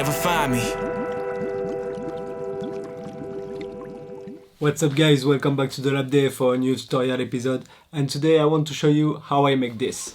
never find me. What's up guys, welcome back to the lab day for a new tutorial episode, and today I want to show you how I make this.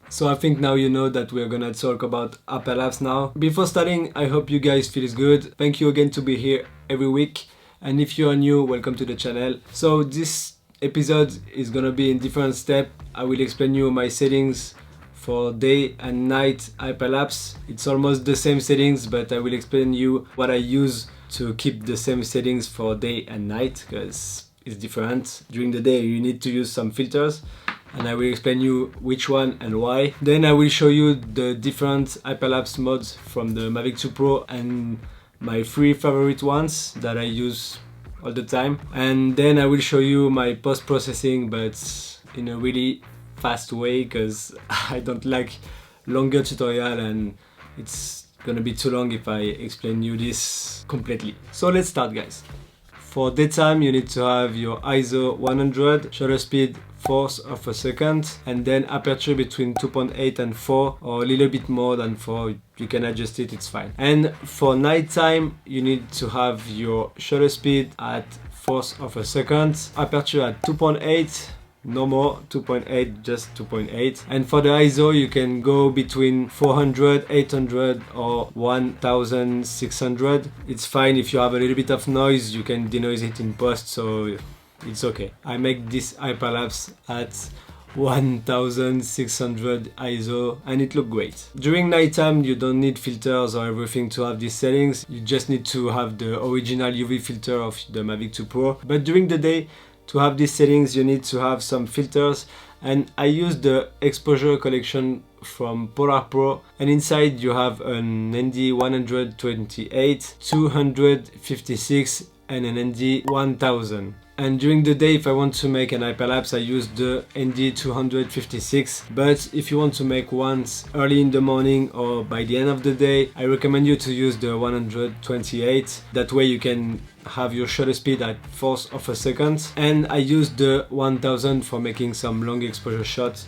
So I think now you know that we're gonna talk about hyperlapse now. Before starting, I hope you guys feel good. Thank you again to be here every week. And if you are new, welcome to the channel. So this episode is gonna be in different steps. I will explain you my settings for day and night hyperlapse. It's almost the same settings, but I will explain you what I use to keep the same settings for day and night, because it's different. During the day you need to use some filters, and I will explain you which one and why. Then I will show you the different hyperlapse modes from the Mavic 2 Pro and my 3 favorite ones that I use all the time. And then I will show you my post-processing, but in a really fast way, because I don't like longer tutorial and it's gonna be too long if I explain you this completely. So let's start guys. For daytime you need to have your ISO 100, shutter speed 1/4 of a second, and then aperture between 2.8 and 4, or a little bit more than 4, you can adjust it, it's fine. And for nighttime you need to have your shutter speed at 1/4 of a second, aperture at 2.8, no more, 2.8, just 2.8. And for the ISO you can go between 400, 800 or 1600. It's fine. If you have a little bit of noise you can denoise it in post, so it's okay. I make this hyperlapse at 1600 ISO and it looks great. During nighttime you don't need filters or everything to have these settings. You just need to have the original UV filter of the Mavic 2 Pro. But during the day, to have these settings you need to have some filters, and I use the exposure collection from PolarPro, and inside you have an ND 128, 256 and an ND 1000. And during the day, if I want to make an hyperlapse, I use the ND 256. But if you want to make ones early in the morning or by the end of the day, I recommend you to use the 128. That way you can have your shutter speed at 1/4 of a second. And I use the 1000 for making some long exposure shots,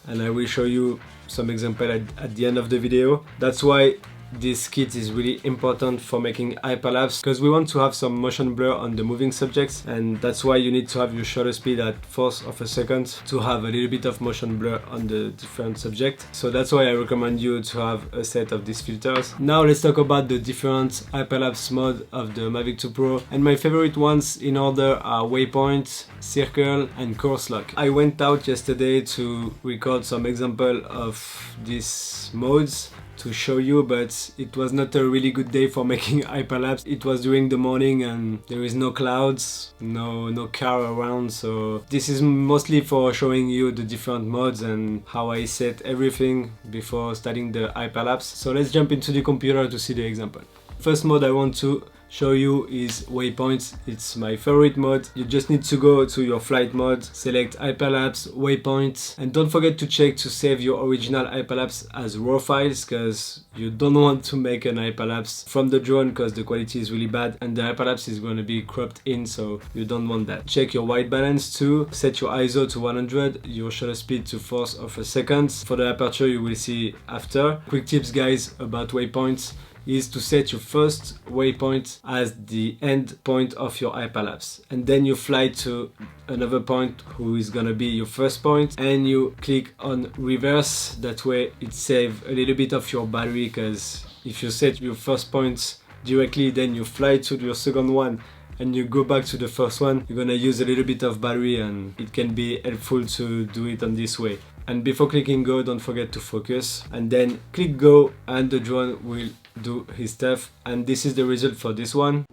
and I will show you some example at the end of the video. That's why this kit is really important for making hyperlapse, because we want to have some motion blur on the moving subjects, and that's why you need to have your shutter speed at 1/4 of a second to have a little bit of motion blur on the different subject. So that's why I recommend you to have a set of these filters. Now let's talk about the different hyperlapse mode of the Mavic 2 Pro, and my favorite ones in order are waypoint, circle and course lock. I went out yesterday to record some example of these modes to show you, but it was not a really good day for making hyperlapse. It was during the morning and there is no clouds, no car around, so this is mostly for showing you the different modes and how I set everything before starting the hyperlapse. So let's jump into the computer to see the example. First mode I want to show you is waypoints. It's my favorite mode. You just need to go to your flight mode, select hyperlapse, waypoint, and don't forget to check to save your original hyperlapse as raw files, because you don't want to make an hyperlapse from the drone because the quality is really bad and the hyperlapse is going to be cropped in, so you don't want that. Check your white balance too, set your ISO to 100, your shutter speed to 1/4 of a second. For the aperture you will see after. Quick tips guys about waypoints is to set your first waypoint as the end point of your hyperlapse, and then you fly to another point who is gonna be your first point, and you click on reverse. That way it saves a little bit of your battery, because if you set your first point directly then you fly to your second one and you go back to the first one, you're gonna use a little bit of battery, and it can be helpful to do it on this way. And before clicking go, don't forget to focus, and then click go and the drone will do his stuff. And this is the result for this one.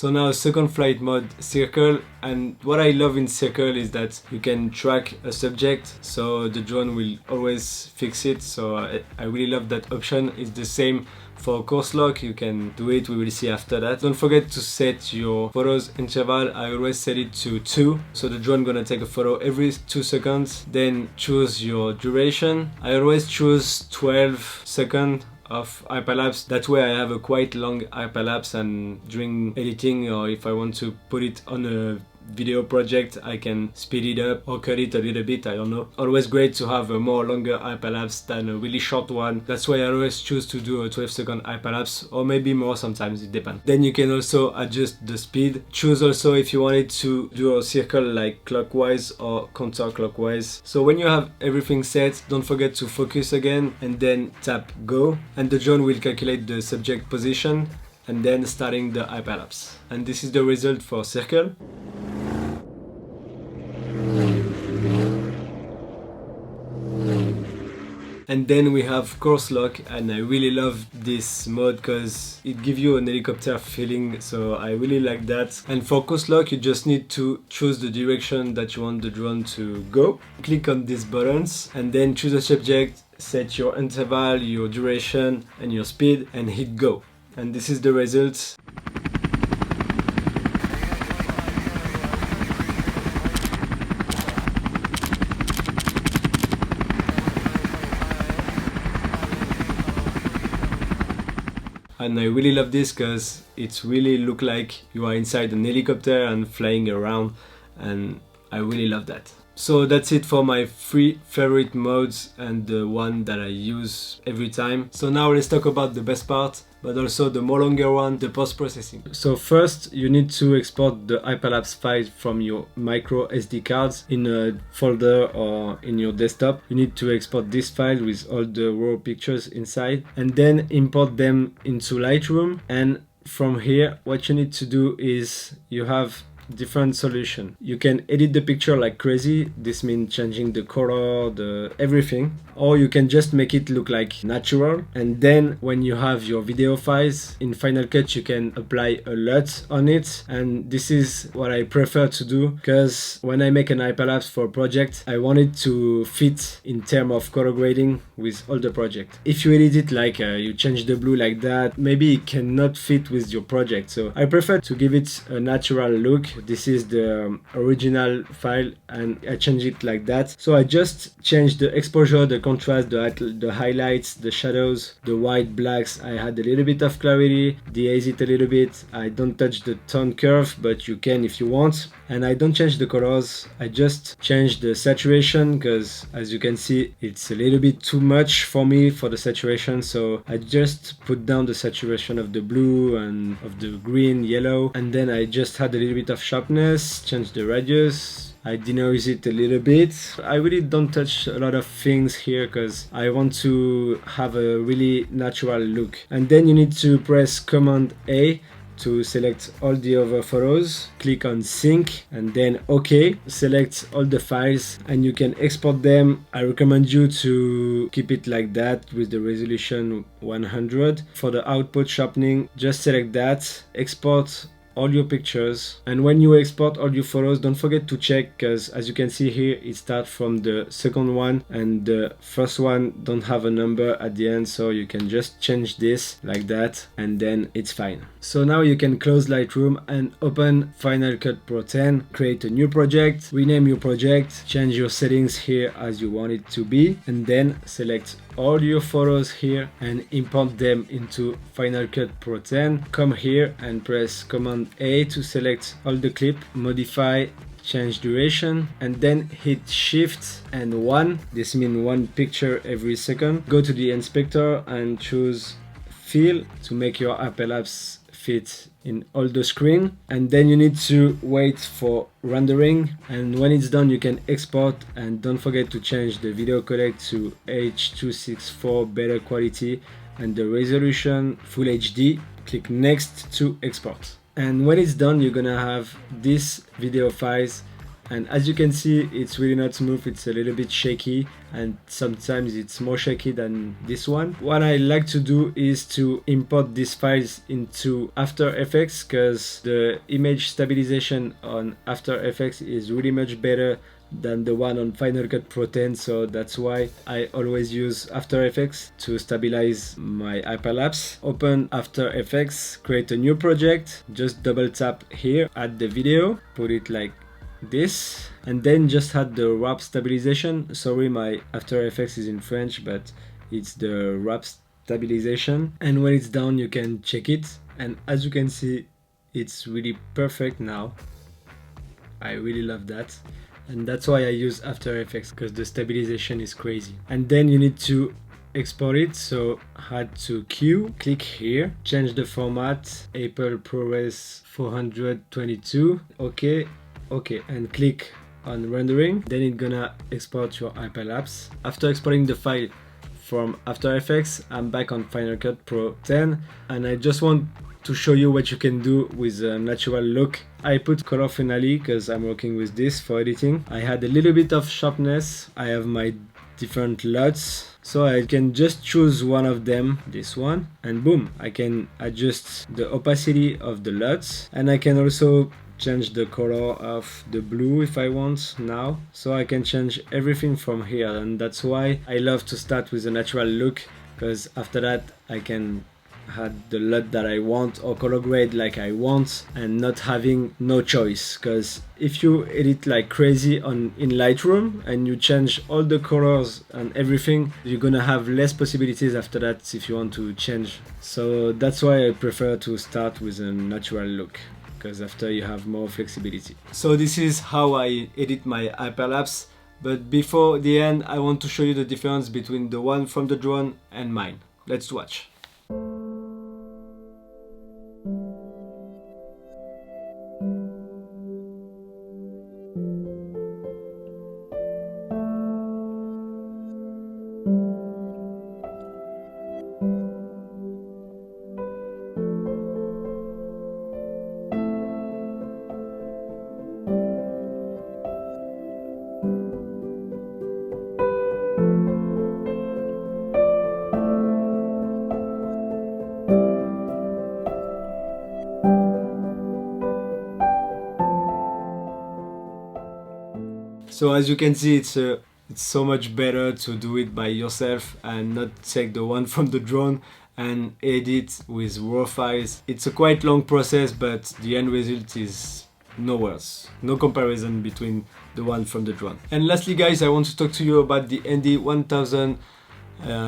So now second flight mode, circle, and what I love in circle is that you can track a subject, so the drone will always fix it. So I really love that option. It's the same for course lock, you can do it, we will see after that. Don't forget to set your photos interval. I always set it to 2, so the drone gonna take a photo every 2 seconds. Then choose your duration. I always choose 12 seconds of hyperlapse. That way I have a quite long hyperlapse, and during editing, or if I want to put it on a video project, I can speed it up or cut it a little bit, I don't know. Always great to have a more longer hyperlapse than a really short one. That's why I always choose to do a 12-second hyperlapse, or maybe more sometimes, it depends. Then you can also adjust the speed. Choose also if you wanted to do a circle like clockwise or counterclockwise. So when you have everything set, don't forget to focus again and then tap go, and the drone will calculate the subject position and then starting the hyperlapse. And this is the result for circle. And then we have course lock, and I really love this mode because it gives you an helicopter feeling, so I really like that. And for course lock, you just need to choose the direction that you want the drone to go. Click on these buttons and then choose a subject, set your interval, your duration and your speed, and hit go. And this is the result. And I really love this because it really looks like you are inside an helicopter and flying around, and I really love that. So that's it for my 3 favorite modes and the one that I use every time. So now let's talk about the best part, but also the more longer one, the post-processing. So first you need to export the hyperlapse file from your micro SD cards in a folder or in your desktop. You need to export this file with all the raw pictures inside and then import them into Lightroom. And from here what you need to do is you have different solution. You can edit the picture like crazy. This means changing the color, the everything, or you can just make it look like natural. And then when you have your video files in Final Cut, you can apply a LUT on it. And this is what I prefer to do, because when I make an hyperlapse for a project, I want it to fit in terms of color grading with all the project. If you edit it like you change the blue like that, maybe it cannot fit with your project. So I prefer to give it a natural look. This is the original file and I change it like that. So I just change the exposure, the contrast, the highlights, the shadows, the white, blacks. I had a little bit of clarity, de-haze it a little bit. I don't touch the tone curve, but you can if you want. And I don't change the colors. I just change the saturation because as you can see, it's a little bit too much for me for the saturation. So I just put down the saturation of the blue and of the green, yellow. And then I just had a little bit of sharpness, change the radius. I denoise it a little bit. I really don't touch a lot of things here because I want to have a really natural look. And then you need to press Command A to select all the other photos. Click on Sync and then OK. Select all the files and you can export them. I recommend you to keep it like that with the resolution 100. For the output sharpening, just select that, export all your pictures, and when you export all your photos, don't forget to check, because as you can see here, it starts from the second one and the first one don't have a number at the end, so you can just change this like that and then it's fine. So now you can close Lightroom and open Final Cut Pro 10, create a new project, rename your project, change your settings here as you want it to be, and then select all your photos here and import them into Final Cut Pro 10. Come here and press Command A to select all the clip, modify, change duration, and then hit Shift and 1. This means 1 picture every second. Go to the inspector and choose Fill to make your hyperlapse fit in all the screen, and then you need to wait for rendering, and when it's done you can export, and don't forget to change the video codec to H.264 better quality and the resolution Full HD. Click Next to export, and when it's done you're gonna have these video files and as you can see, it's really not smooth, it's a little bit shaky, and sometimes it's more shaky than this one. What I like to do is to import these files into After Effects, because the image stabilization on After Effects is really much better than the one on Final Cut Pro 10, so that's why I always use After Effects to stabilize my hyperlapse. Open After Effects, create a new project, just double tap here, add the video, put it like this, and then just add the wrap stabilization. Sorry, my After Effects is in French, but it's the wrap stabilization, and when it's done you can check it, and as you can see, it's really perfect now. I really love that. And that's why I use After Effects, because the stabilization is crazy. And then you need to export it, so add to queue, click here, change the format, Apple ProRes 422, okay, and click on rendering. Then it's gonna export your hyperlapse. After exporting the file from After Effects, I'm back on Final Cut Pro 10, and I just want to show you what you can do with a natural look. I put color finale because I'm working with this for editing. I had a little bit of sharpness. I have my different LUTs, so I can just choose one of them, this one, and boom, I can adjust the opacity of the LUTs, and I can also change the color of the blue if I want now. So I can change everything from here, and that's why I love to start with a natural look, because after that I can had the LUT that I want or color grade like I want, and not having no choice. Because if you edit like crazy in Lightroom and you change all the colors and everything, you're gonna have less possibilities after that if you want to change. So that's why I prefer to start with a natural look, because after you have more flexibility. So this is how I edit my hyperlapse, but before the end I want to show you the difference between the one from the drone and mine. Let's watch. So as you can see, it's so much better to do it by yourself and not take the one from the drone and edit with raw files. It's a quite long process, but the end result is no worse. No comparison between the one from the drone. And lastly guys, I want to talk to you about the ND1000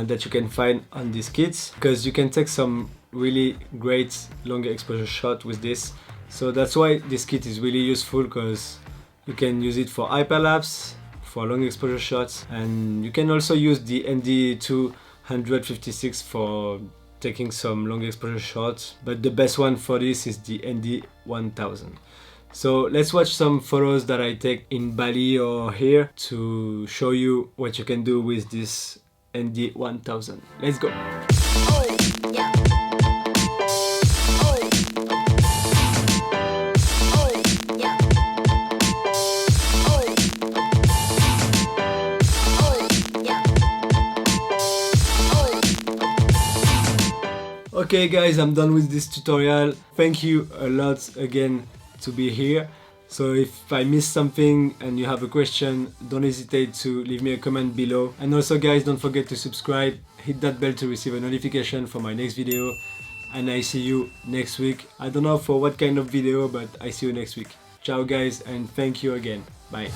that you can find on these kits, because you can take some really great long exposure shot with this. So that's why this kit is really useful, because you can use it for hyperlapse, for long exposure shots, and you can also use the ND256 for taking some long exposure shots, but the best one for this is the ND1000. So let's watch some photos that I take in Bali or here to show you what you can do with this ND1000. Let's go! Okay guys, I'm done with this tutorial. Thank you a lot again to be here. So if I missed something and you have a question, don't hesitate to leave me a comment below. And also guys, don't forget to subscribe, hit that bell to receive a notification for my next video. And I see you next week. I don't know for what kind of video, but I see you next week. Ciao guys, and thank you again. Bye.